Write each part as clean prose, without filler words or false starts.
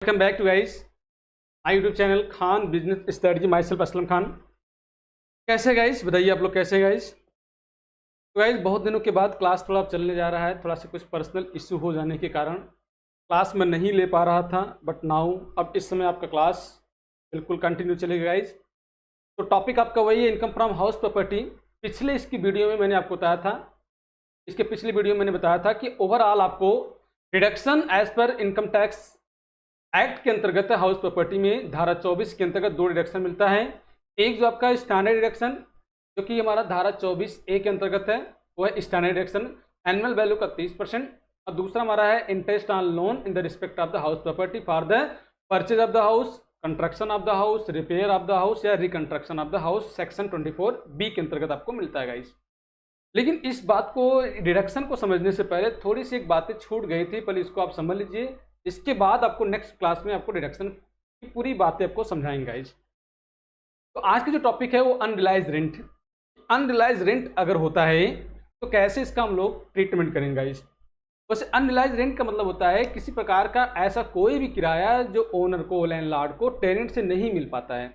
Welcome back to guys my YouTube channel Khan business strategy. Myself Aslam Khan. कैसे guys, बताइए आप लोग कैसे गाइस। तो गाइस बहुत दिनों के बाद क्लास थोड़ा चलने जा रहा है, थोड़ा सा कुछ पर्सनल इशू हो जाने के कारण क्लास में नहीं ले पा रहा था, बट नाउ अब इस समय आपका क्लास बिल्कुल कंटिन्यू चलेगा गाइस। तो टॉपिक आपका वही है, इनकम फ्रॉम हाउस प्रॉपर्टी। पिछले इसकी वीडियो में मैंने आपको बताया था, इसके पिछले वीडियो में मैंने बताया था कि ओवरऑल आपको रिडक्शन एज पर इनकम टैक्स एक्ट के अंतर्गत हाउस प्रॉपर्टी में धारा 24 के अंतर्गत दो डिडक्शन मिलता है। एक जो आपका स्टैंडर्ड डिडक्शन जो कि हमारा धारा 24A के अंतर्गत है, वो है स्टैंडर्ड डिडक्शन एनुअल वैल्यू का 30%। और दूसरा हमारा है interest on loan in the respect of the house property for the purchase of the house, construction of the house, repair of the house या reconstruction of the house. Section 24B के अंतर्गत आपको मिलता है गाइस। लेकिन इस बात को, डिडक्शन को समझने से पहले थोड़ी सी एक बातें छूट गई थी, पहले इसको आप समझ लीजिए। इसके बाद आपको नेक्स्ट क्लास में आपको डिडक्शन की पूरी बातें आपको समझाएंगे गाइस। तो आज की जो टॉपिक है वो अनरिलाइज रेंट। अनरिलाइज रेंट अगर होता है तो कैसे इसका हम लोग ट्रीटमेंट करेंगे गाइस। वैसे अनरिलाइज रेंट का मतलब होता है किसी प्रकार का ऐसा कोई भी किराया जो ओनर को, लैंडलॉर्ड को टेनेंट से नहीं मिल पाता है।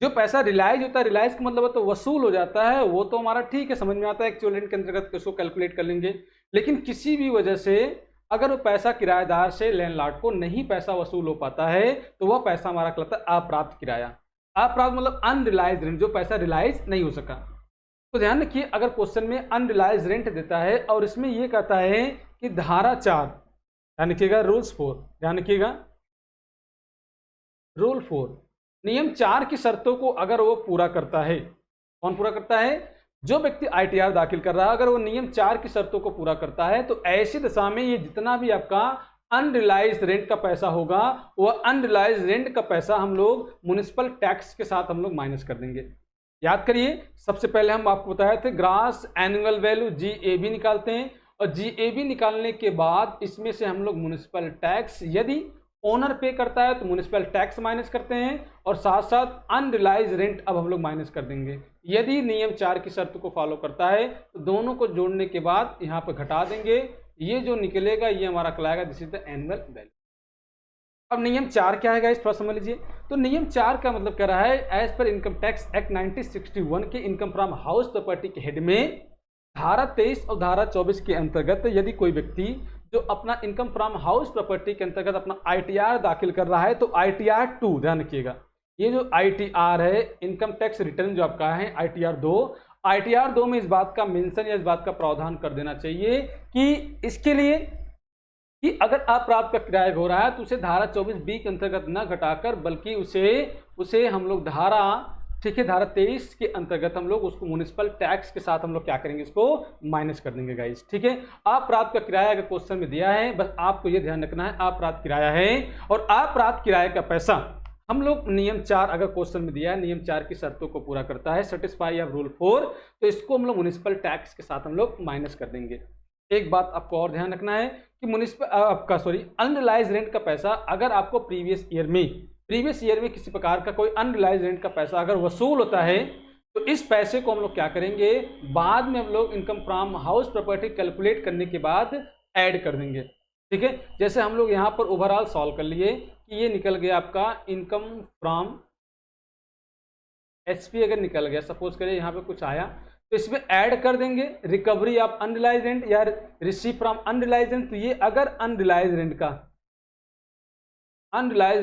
जो पैसा रिलाइज होता है, रिलाइज का मतलब है तो वसूल हो जाता है, वो तो हमारा ठीक है, समझ में आता है, एक्चुअल रेंट के अंतर्गत उसको कैलकुलेट कर लेंगे। लेकिन किसी भी वजह से अगर वो पैसा किराएदार से लैंडलॉर्ड को नहीं पैसा वसूल हो पाता है तो वह पैसा हमारा कहलाता है अप्राप्त किराया। अप्राप्त मतलब अनरिलाइज रेंट, जो पैसा रिलाइज नहीं हो सका। तो ध्यान रखिए, अगर क्वेश्चन में अनरिलाइज रेंट देता है और इसमें यह कहता है कि धारा 4, ध्यान रखिएगा, रूल्स 4, ध्यान रखिएगा, रूल 4, नियम 4 की शर्तों को अगर वो पूरा करता है, कौन पूरा करता है? जो व्यक्ति आईटीआर दाखिल कर रहा है, अगर वो नियम 4 की शर्तों को पूरा करता है तो ऐसी दशा में ये जितना भी आपका अनरिलाइज रेंट का पैसा होगा, वह अनरिलाइज रेंट का पैसा हम लोग म्युनिसिपल टैक्स के साथ हम लोग माइनस कर देंगे। याद करिए, सबसे पहले हम आपको बताए थे ग्रास एनुअल वैल्यू GAV निकालते हैं, और GAV निकालने के बाद इसमें से हम लोग म्युनिसिपल टैक्स, यदि ओनर पे करता है तो म्युनिसिपल टैक्स माइनस करते हैं, और साथ साथ अनरिलाइज रेंट अब हम लोग माइनस कर देंगे। यदि नियम 4 की शर्त को फॉलो करता है तो दोनों को जोड़ने के बाद यहाँ पर घटा देंगे, ये जो निकलेगा ये हमारा कहलाएगा this is the annual value. अब नियम 4 क्या है गाइस, थोड़ा समझ लीजिए। तो नियम 4 का मतलब कह रहा है, एज पर इनकम टैक्स एक्ट 1961 के इनकम फ्रॉम हाउस प्रॉपर्टी के हेड में धारा 23 और धारा 24 के अंतर्गत यदि कोई व्यक्ति जो अपना इनकम फ्रॉम हाउस प्रॉपर्टी के अंतर्गत अपना ITR दाखिल कर रहा है, तो ITR 2, ध्यान रखिएगा, ये जो ITR है, इनकम टैक्स रिटर्न जो आपका है ITR 2 में इस बात का मेंशन या इस बात का प्रावधान कर देना चाहिए कि इसके लिए कि अगर अप्राप्त का किराया हो रहा है तो उसे धारा 24B के अंतर्गत न घटाकर, बल्कि उसे हम लोग धारा, ठीक है, धारा 23 के अंतर्गत हम लोग उसको म्युनिसिपल टैक्स के साथ हम लोग क्या करेंगे, इसको माइनस कर देंगे गाइस। ठीक है, अप्राप्त का किराया अगर क्वेश्चन में दिया है, बस आपको ये ध्यान रखना है अप्राप्त किराया है, और अप्राप्त किराए का पैसा हम लोग नियम 4 अगर क्वेश्चन में दिया है, नियम 4 की शर्तों को पूरा करता है, सेटिस्फाई ऑफ रूल 4, तो इसको हम लोग म्युनिसिपल टैक्स के साथ हम लोग माइनस कर देंगे। एक बात आपको और ध्यान रखना है कि अनरिलाइज रेंट का पैसा अगर आपको प्रीवियस ईयर में किसी प्रकार का कोई अनरिलाइज रेंट का पैसा अगर वसूल होता है तो इस पैसे को हम लोग क्या करेंगे, बाद में हम लोग income from house property calculate करने के बाद ऐड कर देंगे। ठीक है, जैसे हम लोग यहाँ पर ओवरऑल सॉल्व कर लिए कि ये निकल गया आपका इनकम फ्रॉम HP, अगर निकल गया, सपोज करिए यहाँ पे कुछ आया तो इसमें ऐड कर देंगे रिकवरी ऑफ अनरिलाइज रेंट या रिसीव फ्रॉम अनरिलाइज रेंट। तो ये अगर अनरिलाइज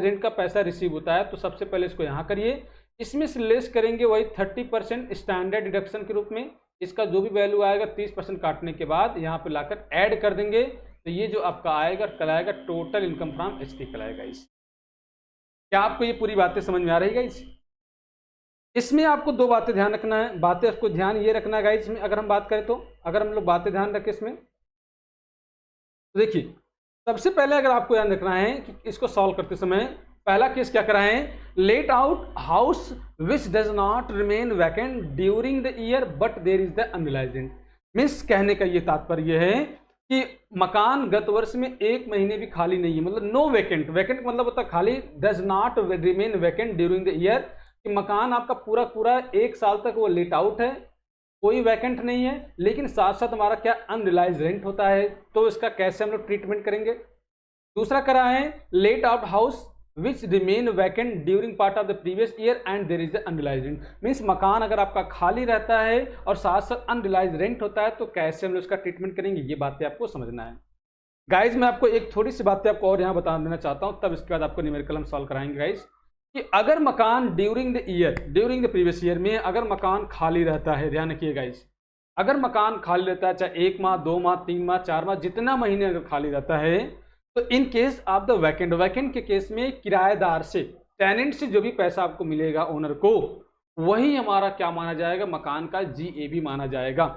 रेंट का पैसा रिसीव होता है तो सबसे पहले इसको यहाँ करिए, इसमें से लेस करेंगे वही 30% स्टैंडर्ड डिडक्शन के रूप में, इसका जो भी वैल्यू आएगा 30% काटने के बाद यहाँ पे लाकर ऐड कर देंगे, तो ये जो आपका आएगा कहलाएगा टोटल इनकम फ्रॉम HP कहलाएगा। इस क्या आपको ये पूरी बातें समझ में आ रही है इस? इसमें आपको दो बातें ध्यान रखना है, बातें आपको ध्यान ये रखना है गाइस, इसमें अगर हम बात करें तो अगर हम लोग बातें ध्यान रखें इसमें, तो देखिए सबसे पहले अगर आपको ध्यान रखना है कि इसको सॉल्व करते समय पहला केस क्या करा है, let out house which does not remain vacant during the year but there is the unrealised rent. Means कहने का ये तात्पर्य है कि मकान गत वर्ष में 1 महीने भी खाली नहीं है, मतलब नो वैकेंट, वैकेंट मतलब होता है खाली, does not remain vacant during the year, कि मकान आपका पूरा 1 साल तक वो लेट आउट है, कोई वैकेंट नहीं है, लेकिन साथ साथ हमारा क्या अनरिलाइज रेंट होता है, तो इसका कैसे हम लोग ट्रीटमेंट करेंगे, दूसरा करा है let out house which remain vacant during part of the previous year and there is unrealised rent. Means मकान अगर आपका खाली रहता है और साथ साथ अनरिलाइज रेंट होता है तो कैसे हम लोग उसका ट्रीटमेंट करेंगे, ये बातें आपको समझना है। गाइज मैं आपको एक थोड़ी सी बातें आपको और यहाँ बता देना चाहता हूँ, तब इसके बाद आपको न्यूमेरिकल हम सॉल्व कराएंगे गाइज। कि अगर मकान ड्यूरिंग द प्रीवियस ईयर में अगर मकान खाली रहता है, ध्यान रखिए गाइज, अगर मकान खाली रहता है चाहे 1 माह 2 माह 3 माह 4 माह जितना महीने अगर खाली रहता है, तो in case of the vacant के केस में किराएदार से, टेनेंट से जो भी पैसा आपको मिलेगा ओनर को, वही हमारा क्या माना जाएगा, मकान का GAB माना जाएगा,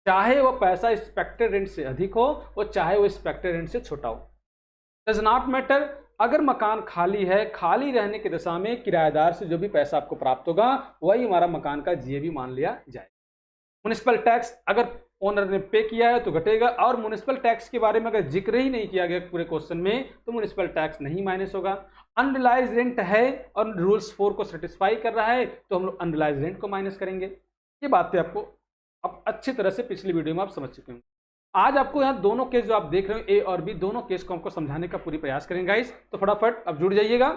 चाहे वो पैसा एक्सपेक्टेड रेंट से अधिक हो और चाहे वो एक्सपेक्टेड रेंट से छोटा हो, डज नॉट मैटर। अगर मकान खाली है, खाली रहने की दशा में किराएदार से जो भी पैसा आपको प्राप्त होगा वही हमारा मकान का GAB मान लिया जाएगा। म्युनिसिपल टैक्स अगर ओनर ने पे किया है तो घटेगा, और म्युनिसिपल टैक्स के बारे में अगर जिक्र ही नहीं किया गया पूरे क्वेश्चन में तो म्युनिसिपल टैक्स नहीं माइनस होगा। अनरिलाइज रेंट है और रूल्स 4 को सेटिस्फाई कर रहा है तो हम लोग अनरिलाइज रेंट को माइनस करेंगे। ये बातें आपको अब अच्छी तरह से पिछली वीडियो में आप समझ चुके हैं। आज आपको यहाँ दोनों केस जो आप देख रहे हो A और B, दोनों केस को हमको समझाने का पूरी प्रयास करेंगे गाइस। तो फटाफट अब जुड़ जाइएगा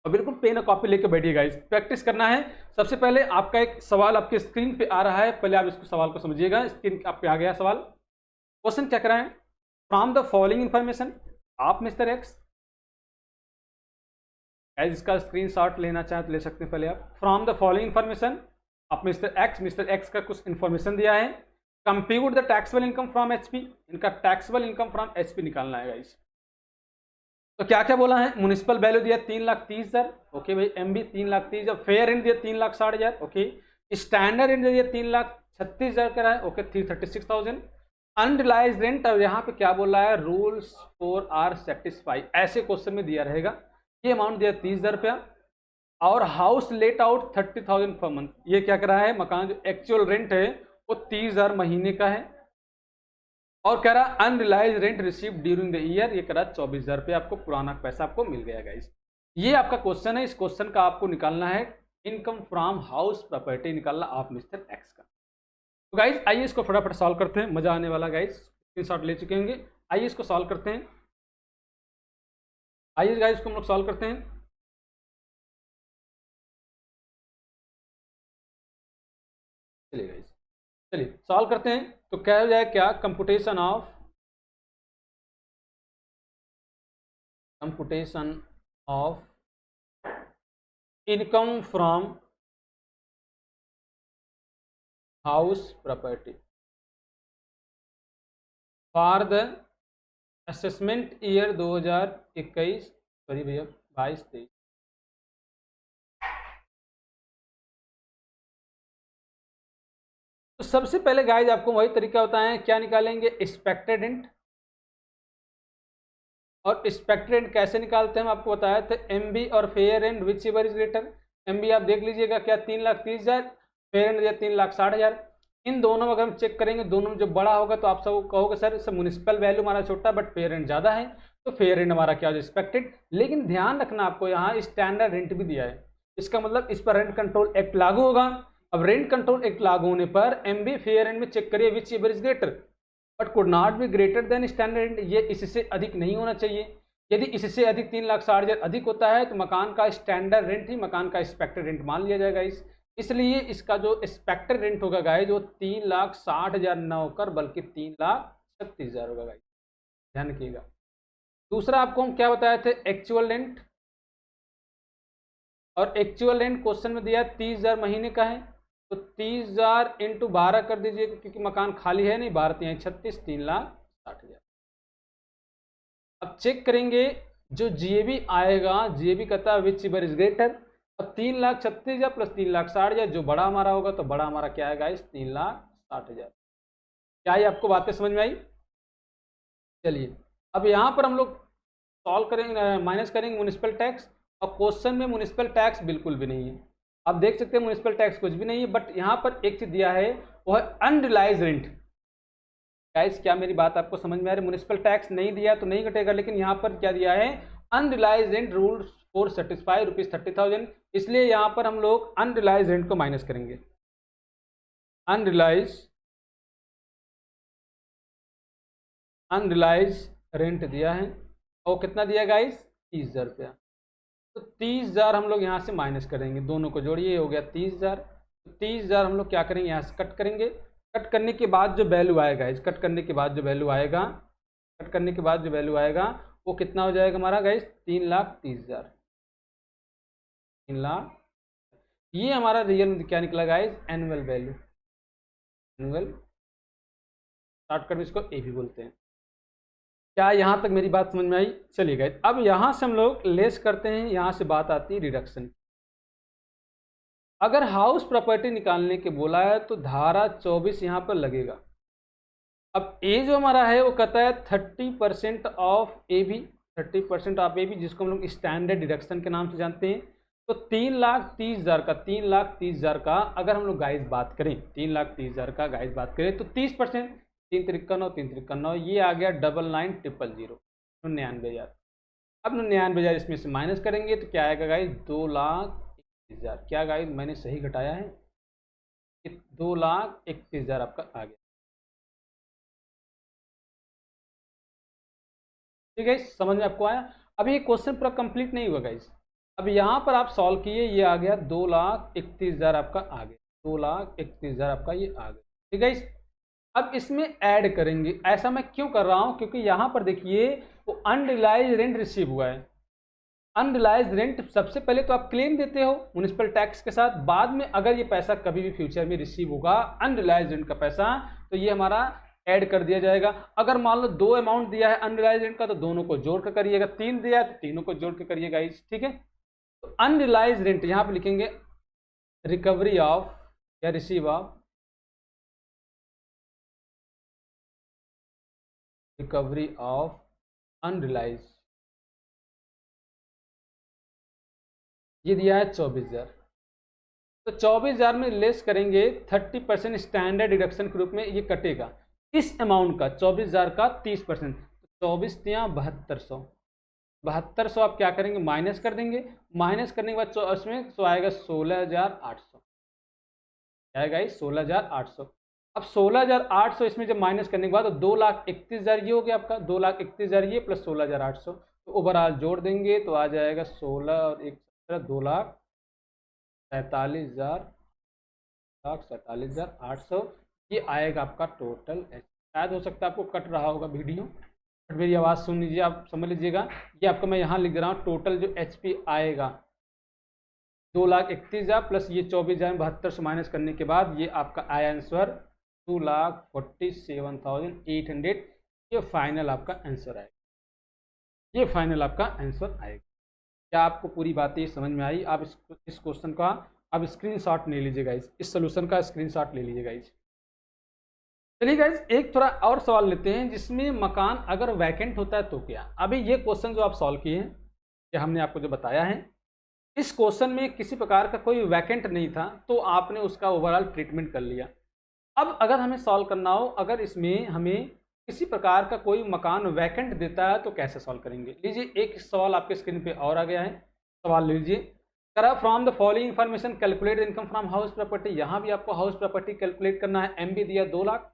और बिल्कुल पेन और कॉपी लेके बैठिए गाइस, प्रैक्टिस करना है। सबसे पहले आपका एक सवाल आपके स्क्रीन पे आ रहा है, पहले आप इसको सवाल को समझिएगा। स्क्रीन आप पे आ गया सवाल। क्वेश्चन क्या करा है, फ्रॉम द फॉलोइंग इंफॉर्मेशन आप मिस्टर एक्स, इसका स्क्रीनशॉट लेना चाहें तो ले सकते हैं। पहले आप फ्रॉम द फॉलोइंग इंफॉर्मेशन आप मिस्टर एक्स का कुछ इंफॉर्मेशन दिया है। Compute the taxable income from HP, इनका टैक्सेबल इनकम फ्रॉम HP निकालना है गाइस। तो क्या क्या बोला है, म्युनिसिपल वैल्यू दिया 3,30,000, ओके भाई। MB 3,30,000, फेयर रेंट दिया 3,60,000, ओके। स्टैंडर्ड रेंट दिया 3,36,000 का है, ओके 336,000। अनरिलाइज रेंट, और यहाँ पे क्या बोल रहा है, रूल्स 4 आर सेटिस्फाई, ऐसे क्वेश्चन में दिया रहेगा। ये अमाउंट दिया 30,000 रुपया, और house let out 30,000 per month. ये क्या कर रहा है, मकान जो एक्चुअल रेंट है वो 30,000 महीने का है, और कह रहा unrealised rent receive during the year, ये कह रहा 24,000 रुपये आपको पुराना पैसा आपको मिल गया गाइस। ये आपका क्वेश्चन है। इस क्वेश्चन का आपको निकालना है इनकम फ्रॉम हाउस प्रॉपर्टी, निकालना आप मिस्टर एक्स का। तो गाइस आइए इसको फटाफट सॉल्व करते हैं, मजा आने वाला गाइस। स्क्रीनशॉट ले चुके होंगे, आइए इसको सॉल्व करते हैं। आइए गाइस इसको हम लोग सॉल्व करते हैं। चलिए गाइस, चलिए सॉल्व करते हैं। तो क्या हो जाए, क्या computation of income from house property for the assessment year 2021, sorry भैया 22-23। तो सबसे पहले गाइज आपको वही तरीका होता है, क्या निकालेंगे, एक्सपेक्टेड रेंट। और एक्सपेक्टेड रेंट कैसे निकालते हैं हम आपको बताया था, MB और fair rent which ever is greater. MB आप देख लीजिएगा क्या 3,30,000, फेयर रेंट दिया 3,60,000। इन दोनों में अगर हम चेक करेंगे, दोनों में जो बड़ा होगा तो आप सब कहोगे सर इससे म्युनिसिपल वैल्यू हमारा छोटा बट फेयर रेंट ज़्यादा है, तो फेयर रेंट हमारा क्या हो एक्सपेक्टेड। लेकिन ध्यान रखना आपको यहाँ स्टैंडर्ड रेंट भी दिया है, इसका मतलब इस पर रेंट कंट्रोल एक्ट लागू होगा। अब रेंट कंट्रोल एक्ट लागू होने पर MB फेयर रेंट में चेक करिए which ever is greater but could not be greater than standard rent, ये इससे अधिक नहीं होना चाहिए। यदि इससे अधिक 3,60,000 अधिक होता है तो मकान का स्टैंडर्ड रेंट ही मकान का एक्सपेक्टेड रेंट मान लिया जाएगा। इसलिए इसका जो एक्सपेक्टेड रेंट होगा गाइज वो 3,60,000 न होकर बल्कि 3,36,000 होगा गाइज, ध्यान रखिएगा। दूसरा आपको हम क्या बताए थे, एक्चुअल रेंट। और एक्चुअल रेंट क्वेश्चन में दिया 30,000 महीने का है, तो 30,000 इंटू 12 कर दीजिएगा क्योंकि मकान खाली है नहीं, 12 36, 3,60,000। अब चेक करेंगे जो GAB आएगा, GAB कहता है विच एवर इज ग्रेटर। अब 3,36,000 प्लस 3,60,000, जो बड़ा हमारा होगा तो बड़ा हमारा क्या है गाइस 3,60,000। क्या ये आपको बातें समझ में आई? चलिए अब यहाँ पर हम लोग सॉल्व करेंगे, माइनस करेंगे म्युनिसिपल टैक्स, और क्वेश्चन में म्युनिसिपल टैक्स बिल्कुल भी नहीं है। आप देख सकते हैं म्युनिसिपल टैक्स कुछ भी नहीं है, बट यहाँ पर एक चीज दिया है वो है अनरिलाइज रेंट। गाइस क्या मेरी बात आपको समझ में आ रही है? म्युनिसिपल टैक्स नहीं दिया तो नहीं घटेगा, लेकिन यहाँ पर क्या दिया है, unrealised rent rules for satisfy ₹30,000, इसलिए यहाँ पर हम लोग अनरिलाइज रेंट को माइनस करेंगे। अनरिलाइज रेंट दिया है और कितना दिया गाइस, 30,000 रुपया। तो 30,000 हम लोग यहाँ से माइनस करेंगे, दोनों को जोड़िए, हो गया 30,000। तो 30,000 हम लोग क्या करेंगे, यहाँ से कट करेंगे। कट करने के बाद जो वैल्यू आएगा, इस कट करने के बाद जो वैल्यू आएगा, कट करने के बाद जो वैल्यू आएगा वो कितना हो जाएगा हमारा गाइस, 3,30,000। 3,00,000, ये हमारा रियल में क्या निकला guys, annual value. Annual shortcut में इसको ए भी बोलते हैं। क्या यहाँ तक मेरी बात समझ में आई? चलिए गाइस, अब यहाँ से हम लोग लेस करते हैं, यहाँ से बात आती है रिडक्शन। अगर हाउस प्रॉपर्टी निकालने के बोला है तो धारा 24 यहाँ पर लगेगा। अब ए जो हमारा है वो कहता है 30% of A B, 30% of A B, जिसको हम लोग स्टैंडर्ड डिडक्शन के नाम से जानते हैं। तो 3,30,000 का, 3,30,000 का अगर हम लोग गाइस बात करें, 3,30,000 का गाइस बात करें तो 30%, 3,53,9, 3,53,9, ये आ गया 99,000, 99,000। अब 99,000 इसमें से माइनस करेंगे तो क्या आएगा गाइस, 2,31,000। क्या गाइस मैंने सही घटाया है, 2,31,000 आपका आ गया। ठीक है, समझ में आपको आया? अभी ये क्वेश्चन पूरा कंप्लीट नहीं हुआ गाइस। अब यहाँ पर आप सॉल्व किए, ये आ गया 2,31,000 आपका आ गया, 2,31,000 आपका ये आ गया। ठीक है, अब इसमें ऐड करेंगे। ऐसा मैं क्यों कर रहा हूँ, क्योंकि यहाँ पर देखिए वो अनरिलाइज रेंट रिसीव हुआ है। अनरिलाइज रेंट सबसे पहले तो आप क्लेम देते हो म्युनिसिपल टैक्स के साथ, बाद में अगर ये पैसा कभी भी फ्यूचर में रिसीव होगा अनरिलाइज रेंट का पैसा, तो ये हमारा ऐड कर दिया जाएगा। अगर मान लो 2 अमाउंट दिया है अनरिलाइज रेंट का तो दोनों को जोड़ कर करिएगा, 3 दिया है तो तीनों को जोड़ कर करिएगा। ठीक है, तो अनरिलाइज रेंट यहाँ पे लिखेंगे रिकवरी ऑफ या receive of, recovery of unrealised, ये दिया है 24,000। तो 24,000 में लेस करेंगे 30% स्टैंडर्ड डिडक्शन के रूप में ये कटेगा। इस अमाउंट का 24,000 का 30%, तो 24 या 7200, 7200 आप क्या करेंगे, माइनस कर देंगे। माइनस करने के बाद उसमें तो आएगा 16,800, क्या आएगा, 16,800। अब 16,800 इसमें जब माइनस करने के बाद तो 2,31,000 ये हो गया आपका, 2,31,000 ये प्लस 16,800, तो ओवरऑल जोड़ देंगे तो आ जाएगा 16 और 1 17, 2,47,800, ये आएगा आपका टोटल। शायद हो सकता है आपको कट रहा होगा वीडियो, बट मेरी आवाज़ सुन लीजिए, आप समझ लीजिएगा। ये आपको मैं यहाँ लिख दे रहा हूँ, टोटल जो HP आएगा 2,31,000 प्लस ये 24,000 7200 माइनस करने के बाद ये आपका आया आंसर 2,47,800। ये फाइनल आपका आंसर आएगा, ये फाइनल आपका आंसर आएगा। क्या आपको पूरी बातें समझ में आई? आप इस क्वेश्चन का आप स्क्रीनशॉट ले लीजिएगा, इस सोल्यूशन का स्क्रीनशॉट ले लीजिएगा। चलिए गाइज, एक थोड़ा और सवाल लेते हैं जिसमें मकान अगर वैकेंट होता है तो क्या। अभी ये क्वेश्चन जो आप सॉल्व किए हैं, ये हमने आपको जो बताया है, इस क्वेश्चन में किसी प्रकार का कोई वैकेंट नहीं था तो आपने उसका ओवरऑल ट्रीटमेंट कर लिया। अब अगर हमें सॉल्व करना हो, अगर इसमें हमें किसी प्रकार का कोई मकान वैकेंट देता है तो कैसे सॉल्व करेंगे। लीजिए एक सवाल आपके स्क्रीन पे और आ गया है, सवाल लीजिए। करा from the following information calculate income from house property. यहाँ भी आपको हाउस प्रॉपर्टी कैलकुलेट करना है। MB दिया 2 लाख,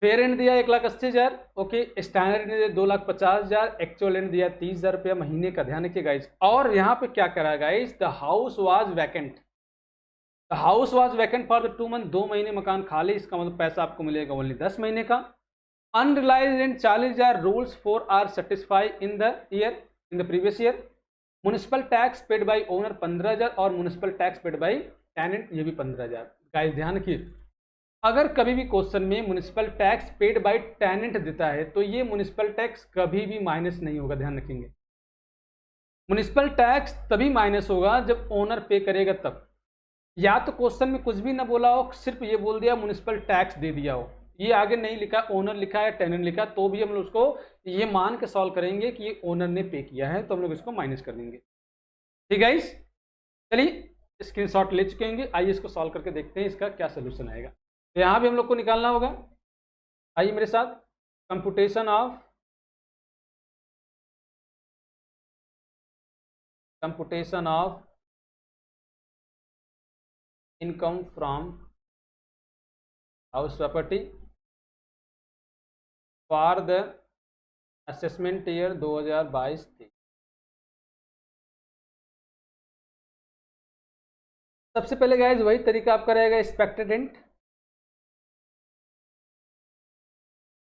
फेयर एंड दिया 1,80,000, ओके, स्टैंडर्ड दिया 2,50,000, एक्चुअल एंड दिया 30,000 रुपया महीने का। ध्यान रखिए गाइस, और यहाँ पे क्या करा guys, the house was vacant, the house was vacant for the 2 month, 2 महीने मकान खाली, इसका मतलब पैसा आपको मिलेगा ओनली 10 महीने का। Unrealised rent 40,000, rules 4 are satisfy in the year, in the previous year. Municipal tax paid by owner 15,000 और municipal tax paid by tenant ये भी 15,000। गाइस ध्यान रखिए, अगर कभी भी क्वेश्चन में municipal tax paid by tenant देता है तो ये म्युनिसिपल टैक्स कभी भी माइनस नहीं होगा। ध्यान रखेंगे, म्युनिसिपल टैक्स तभी माइनस होगा जब ओनर पे करेगा तब। या तो क्वेश्चन में कुछ भी ना बोला हो, सिर्फ ये बोल दिया म्युनिसिपल टैक्स दे दिया हो, ये आगे नहीं लिखा, ओनर लिखा है टेनेंट लिखा, तो भी हम लोग उसको ये मान के सॉल्व करेंगे कि ये ओनर ने पे किया है, तो हम लोग इसको माइनस कर देंगे। ठीक है, चलिए स्क्रीनशॉट ले चुके होंगे, आइए इसको सॉल्व करके देखते हैं इसका क्या सोल्यूशन आएगा। तो यहाँ भी हम लोग को निकालना होगा। आइए मेरे साथ, computation of income from house property for the assessment year 2022 थी। सबसे पहले गाइज वही तरीका आपका रहेगा एक्सपेक्टेड रेंट,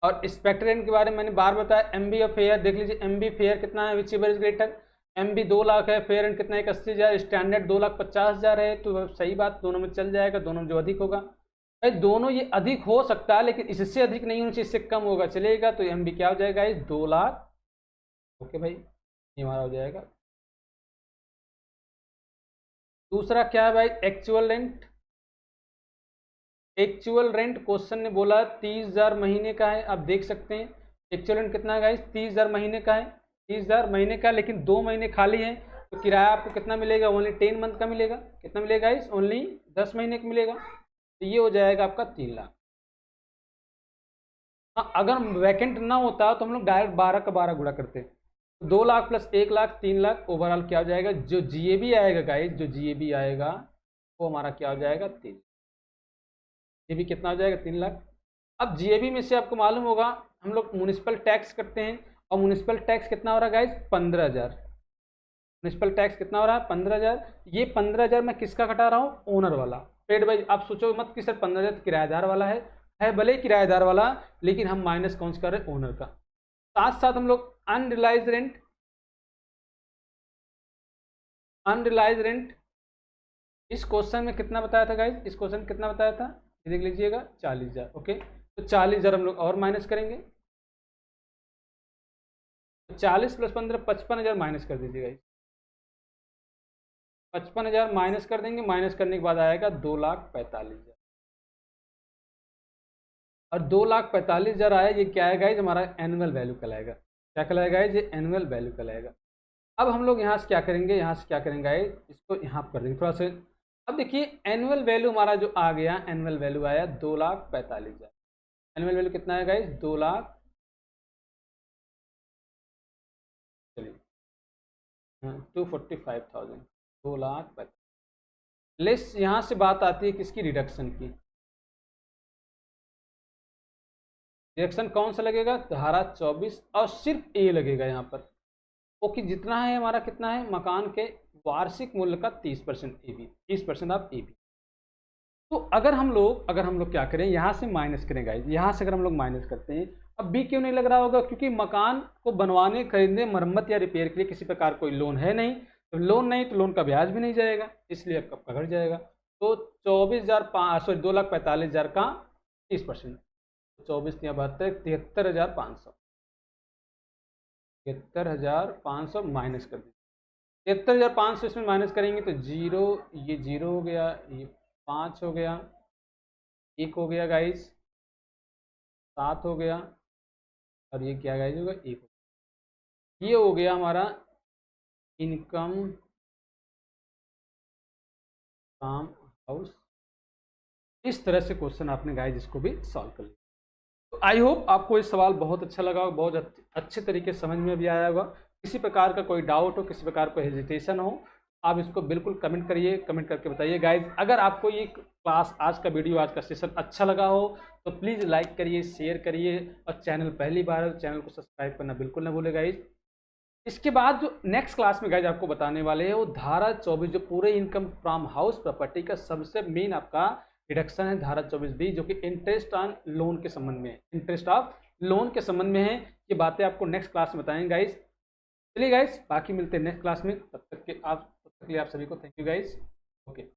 और एक्सपेक्टेड रेंट के बारे में मैंने बार बताया। एमबी और फेयर देख लीजिए, एमबी फेयर कितना है, which ever is greater. MB 2 lakh है, फेयर रेंट कितना है 81,000, स्टैंडर्ड 2,50,000 है, तो सही बात, दोनों में चल जाएगा, दोनों में जो अधिक होगा। भाई दोनों ये अधिक हो सकता है लेकिन इससे अधिक नहीं होना चाहिए, इससे कम होगा चलेगा, तो एमबी क्या हो जाएगा इस 2 लाख। ओके भाई, ये हमारा हो जाएगा। दूसरा क्या है भाई, actual rent. Actual rent question ने बोला 30,000 महीने का है, आप देख सकते हैं एक्चुअल रेंट कितना है गाइस, 30,000 महीने का है, 30,000 महीने का, लेकिन 2 महीने खाली हैं, तो किराया आपको कितना मिलेगा, ओनली 10 मंथ का मिलेगा। कितना मिलेगा गाइस, ओनली 10 महीने का मिलेगा, तो ये हो जाएगा आपका 3 लाख। हाँ, अगर वैकेंट ना होता तो हम लोग डायरेक्ट 12 का 12 गुणा करते, 2 लाख प्लस 1 लाख 3 लाख, ओवरऑल क्या हो जाएगा, जो जीएबी आएगा गाइस, जो जीएबी आएगा वो हमारा क्या हो जाएगा 3। जीएबी कितना हो जाएगा 3 लाख। अब जीएबी में से आपको मालूम होगा हम लोग म्यूनिसिपल टैक्स करते हैं, और म्यूनिसिपल टैक्स कितना हो रहा है गाइस 15,000। म्यूनिसिपल टैक्स कितना हो रहा है 15,000। ये 15,000 मैं किसका घटा रहा हूँ, ओनर वाला। पेड भाई आप सोचो मत कि सर 15,000 किराएदार वाला है भले ही किराएदार वाला, लेकिन हम माइनस कौन कर रहे हैं, ओनर का। साथ साथ हम लोग अनरिलाइज रेंट, अनरिलाइज रेंट इस क्वेश्चन में कितना बताया था गाइस, इस क्वेश्चन में कितना बताया था, देख लीजिएगा 40,000। ओके, तो 40,000 हम लोग और माइनस करेंगे, 40 प्लस 15 55,000 माइनस कर दीजिएगा, 55,000 माइनस कर देंगे। माइनस करने के बाद आएगा 2,45,000, और 2,45,000 आया, ये क्या है गाइज, हमारा एनुअल वैल्यू कहलाएगा। क्या कहलाएगा, ये एनुअल वैल्यू कहलाएगा। अब हम लोग यहाँ से क्या करेंगे, यहाँ से क्या करेंगे गाइज, इसको यहाँ पर कर देंगे थोड़ा सा। अब देखिए एनुअल वैल्यू हमारा जो आ गया, एनुअल वैल्यू आया 2,45,000। एनुअल वैल्यू कितना है गाइज, 2 लाख, चलिए 245,000, 2,45,000 लेस। यहाँ से बात आती है किसकी, रिडक्शन की। रिडक्शन कौन सा लगेगा, धारा 24, और सिर्फ ए लगेगा यहाँ पर। ओके, जितना है हमारा कितना है, मकान के वार्षिक मूल्य का 30% एबी, 30% ऑफ एबी। तो अगर हम लोग क्या करें, यहाँ से माइनस करें गाइस, यहाँ से अगर हम लोग माइनस करते हैं, अब बी क्यों नहीं लग रहा होगा, क्योंकि मकान को बनवाने, खरीदने, मरम्मत या रिपेयर के लिए किसी प्रकार कोई लोन है नहीं, तो लोन नहीं तो लोन का ब्याज भी नहीं जाएगा, इसलिए आपका घट जाएगा। तो 2,45,000 का 30%, 24 या 72, 73,500, 73,500 माइनस कर दीजिए। 73,500 इसमें माइनस करेंगे तो जीरो, ये जीरो हो गया, ये 5 हो गया, 1 हो गया गाइस, 7 हो गया, और ये क्या गाइस होगा 1 हो गया। ये हो गया हमारा इनकम फ्रॉम हाउस। इस तरह से क्वेश्चन आपने गाइस इसको भी सॉल्व कर लिया। तो आई होप आपको ये सवाल बहुत अच्छा लगा होगा, बहुत अच्छे तरीके से समझ में भी आया होगा। किसी प्रकार का कोई डाउट हो, किसी प्रकार का हेजिटेशन हो, आप इसको बिल्कुल कमेंट करिए, कमेंट करके बताइए गाइज। अगर आपको ये क्लास, आज का वीडियो, आज का सेशन अच्छा लगा हो तो प्लीज़ लाइक करिए, शेयर करिए, और चैनल पहली बार है तो चैनल को सब्सक्राइब करना बिल्कुल ना भूले गाइज। इसके बाद जो नेक्स्ट क्लास में गाइज आपको बताने वाले हैं वो धारा 24, जो पूरे इनकम फ्रॉम हाउस प्रॉपर्टी का सबसे मेन आपका रिडक्शन है, धारा 24B, जो कि इंटरेस्ट ऑन लोन के संबंध में है, इंटरेस्ट ऑफ लोन के संबंध में है। ये बातें आपको नेक्स्ट क्लास में बताएंगे गाइज। चलिए गाइज, बाकी मिलते हैं नेक्स्ट क्लास में, तब तक के लिए आप सभी को थैंक यू गाइज। ओके।